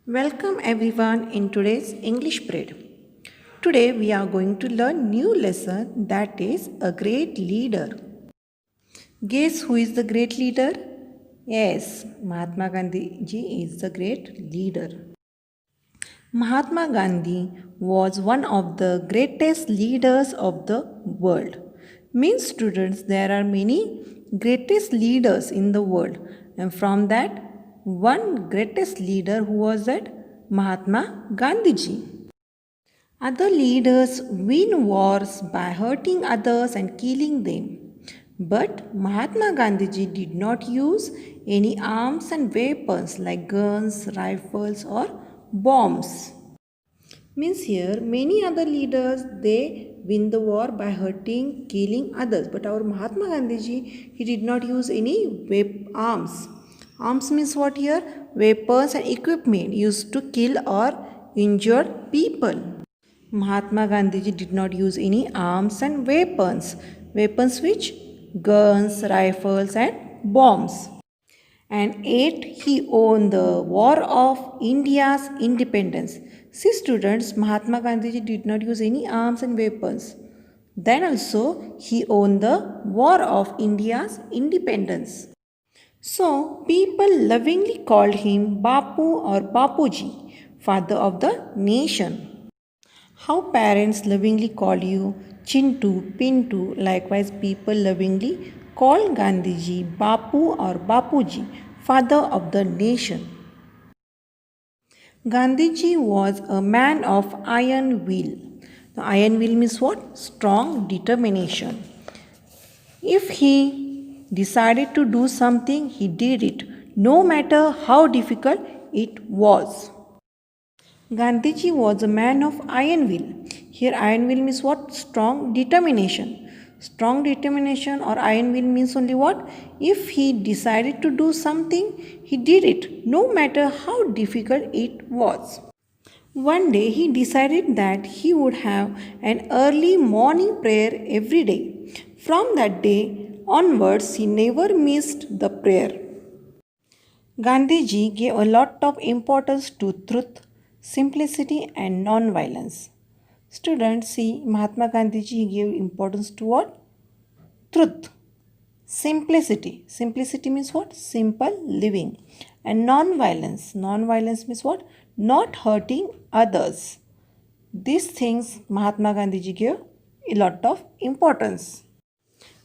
Welcome everyone in today's English period. Today we are going to learn new lesson that is a great leader. Guess who is the great leader? Yes, Mahatma Gandhi ji is the great leader. Mahatma Gandhi was one of the greatest leaders of the world. Means students, there are many greatest leaders in the world, and from that, one greatest leader who was that Mahatma Gandhi ji. Other leaders win wars by hurting others and killing them. But Mahatma Gandhi ji did not use any arms and weapons like guns, rifles, or bombs. Means here many other leaders they win the war by hurting, killing others. But our Mahatma Gandhi ji he did not use any arms. Arms means what here? Weapons and equipment used to kill or injure people. Mahatma Gandhi ji did not use any arms and weapons. Weapons which? Guns, rifles and bombs. And 8. He won the War of India's independence. See students, Mahatma Gandhi ji did not use any arms and weapons. Then also he won the War of India's independence. So people lovingly called him Bapu or Bapuji, father of the nation. How parents lovingly call you Chintu, Pintu, likewise people lovingly call Gandhiji Bapu or Bapuji, father of the nation. Gandhiji was a man of iron will. The iron will means what? Strong determination. If he decided to do something, he did it, no matter how difficult it was. Gandhiji was a man of iron will. Here iron will means what? Strong determination. Strong determination or iron will means only what? If he decided to do something, he did it, no matter how difficult it was. One day he decided that he would have an early morning prayer every day. From that day onwards, he never missed the prayer. Gandhiji gave a lot of importance to truth, simplicity and non-violence. Students, see Mahatma Gandhiji gave importance to what? Truth. Simplicity. Simplicity means what? Simple living. And non-violence. Non-violence means what? Not hurting others. These things Mahatma Gandhiji gave a lot of importance.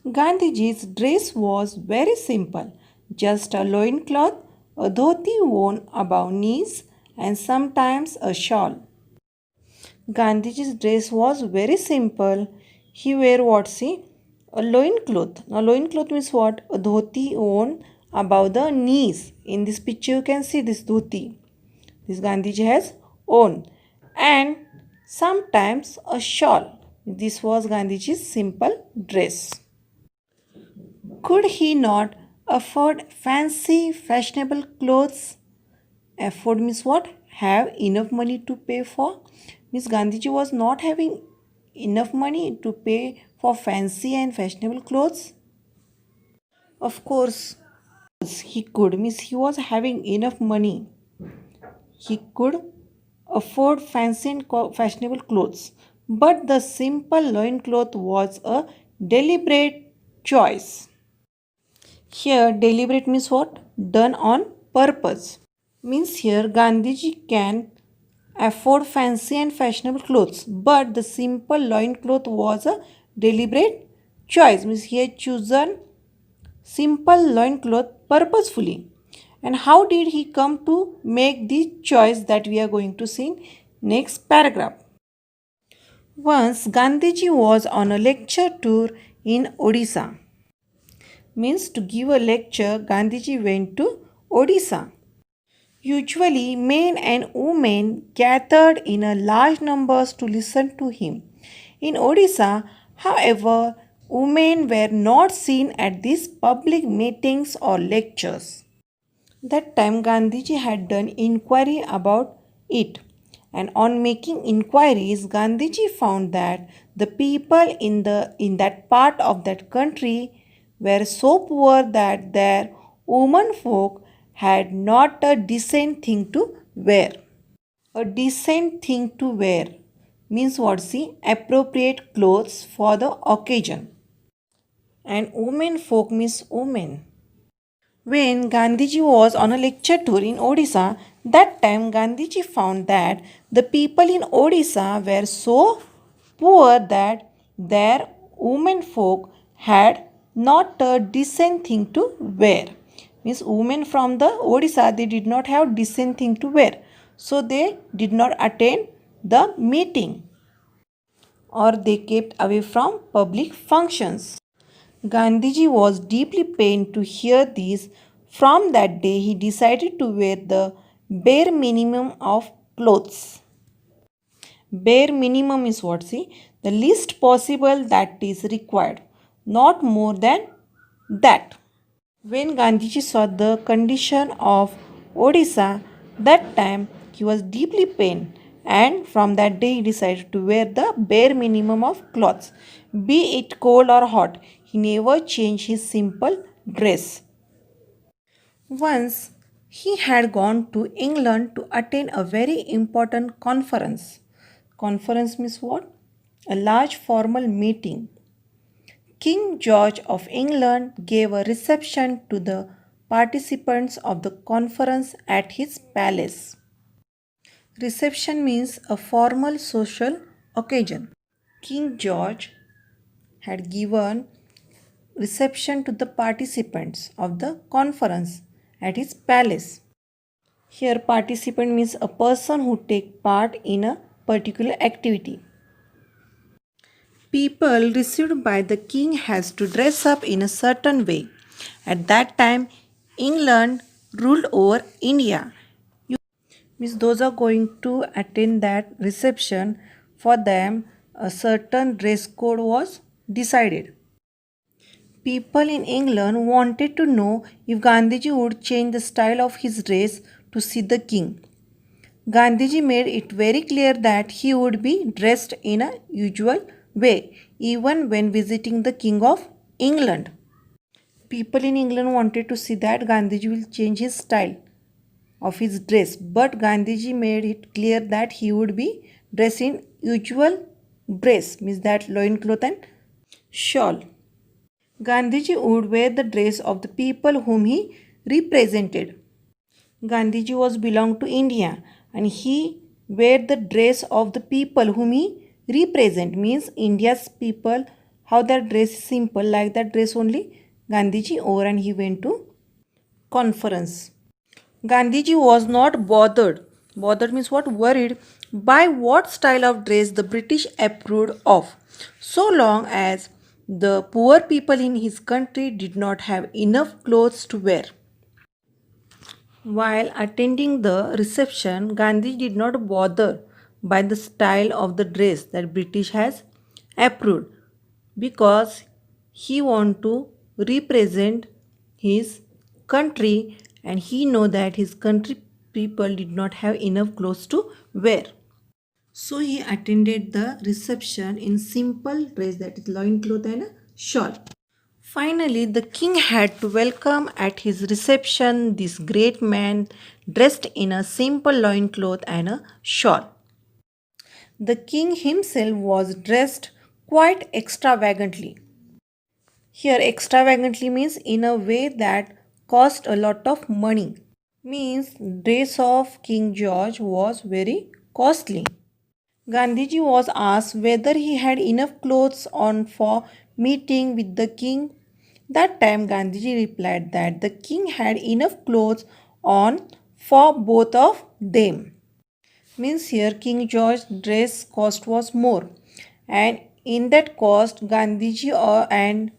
Gandhiji's dress was very simple. Just a loincloth, a dhoti worn above knees and sometimes a shawl. Gandhiji's dress was very simple. He wear what? See? A loincloth. Now loincloth means what? A dhoti worn above the knees. In this picture you can see this dhoti. This Gandhiji has worn. And sometimes a shawl. This was Gandhiji's simple dress. Could he not afford fancy fashionable clothes? Afford means what? Have enough money to pay for. Means Gandhiji was not having enough money to pay for fancy and fashionable clothes. Of course, he could. Means he was having enough money. He could afford fancy and fashionable clothes. But the simple loincloth was a deliberate choice. Here deliberate means what? Done on purpose. Means here Gandhiji can afford fancy and fashionable clothes, but the simple loincloth was a deliberate choice. Means he had chosen simple loincloth purposefully. And how did he come to make this choice that we are going to see in next paragraph. Once Gandhiji was on a lecture tour in Odisha. Means to give a lecture, Gandhiji went to Odisha. Usually, men and women gathered in a large numbers to listen to him. In Odisha, however, women were not seen at these public meetings or lectures. That time Gandhiji had done inquiry about it, and on making inquiries, Gandhiji found that the people in that part of that country were so poor that their women folk had not a decent thing to wear. A decent thing to wear means what? See, appropriate clothes for the occasion. And women folk means women. When Gandhiji was on a lecture tour in Odisha, that time Gandhiji found that the people in Odisha were so poor that their women folk had not a decent thing to wear. Means women from the Odisha, they did not have decent thing to wear. So they did not attend the meeting, or they kept away from public functions. Gandhiji was deeply pained to hear this. From that day, he decided to wear the bare minimum of clothes. Bare minimum is what? See, the least possible that is required, not more than that. When Gandhiji saw the condition of Odisha, that time he was deeply pained, and from that day he decided to wear the bare minimum of clothes. Be it cold or hot, he never changed his simple dress. Once he had gone to England to attend a very important conference. Conference means what? A large formal meeting. King George of England gave a reception to the participants of the conference at his palace. Reception means a formal social occasion. King George had given reception to the participants of the conference at his palace. Here participant means a person who take part in a particular activity. People received by the king has to dress up in a certain way. At that time, England ruled over India. Means those are going to attend that reception. For them, a certain dress code was decided. People in England wanted to know if Gandhiji would change the style of his dress to see the king. Gandhiji made it very clear that he would be dressed in a usual way, even when visiting the King of England. People in England wanted to see that Gandhiji will change his style of his dress, but Gandhiji made it clear that he would be dressed in usual dress, means that loincloth and shawl. Gandhiji would wear the dress of the people whom he represented. Gandhiji was belonged to India, and he wear the dress of the people whom he represent, means India's people, how their dress is simple, like that dress only Gandhiji wore, and he went to conference. Gandhiji was not bothered. Bothered means what? Worried by what style of dress the British approved of, so long as the poor people in his country did not have enough clothes to wear. While attending the reception, Gandhi did not bother by the style of the dress that British has approved, because he want to represent his country, and he know that his country people did not have enough clothes to wear. So he attended the reception in simple dress, that is loincloth and a shawl. Finally, the king had to welcome at his reception this great man dressed in a simple loincloth and a shawl. The king himself was dressed quite extravagantly. Here, extravagantly means in a way that cost a lot of money. Means dress of King George was very costly. Gandhiji was asked whether he had enough clothes on for meeting with the king. That time Gandhiji replied that the king had enough clothes on for both of them. Means here King George's dress cost was more, and in that cost Gandhiji and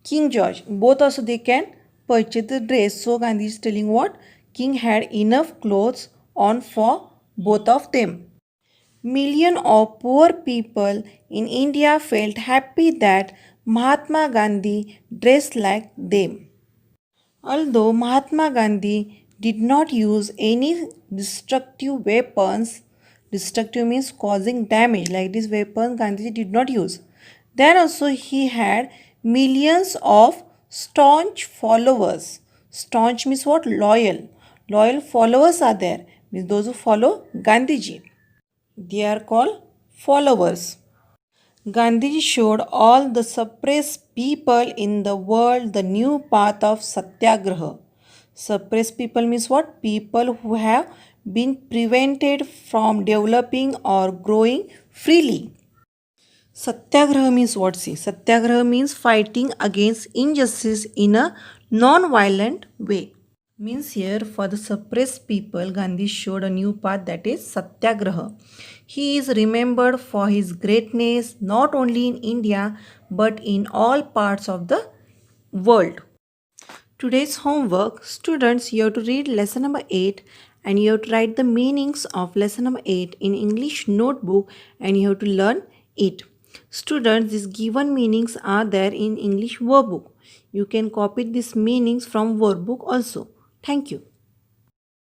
King George both also they can purchase the dress. So Gandhiji is telling what? King had enough clothes on for both of them. Millions of poor people in India felt happy that Mahatma Gandhi dressed like them. Although Mahatma Gandhi did not use any destructive weapons, destructive means causing damage, like these weapons Gandhi did not use. Then also he had millions of staunch followers. Staunch means what? Loyal. Loyal followers are there. means those who follow Gandhiji. They are called followers. Gandhiji showed all the suppressed people in the world the new path of satyagraha. Suppressed people means what? People who have been prevented from developing or growing freely. Satyagraha means what? See, Satyagraha means fighting against injustice in a non-violent way. Means here for the suppressed people, Gandhi showed a new path, that is Satyagraha. He is remembered for his greatness not only in India but in all parts of the world. Today's homework, students, you have to read lesson number 8 and you have to write the meanings of lesson number 8 in English notebook and you have to learn it. Students, these given meanings are there in English workbook. You can copy these meanings from workbook also. Thank you.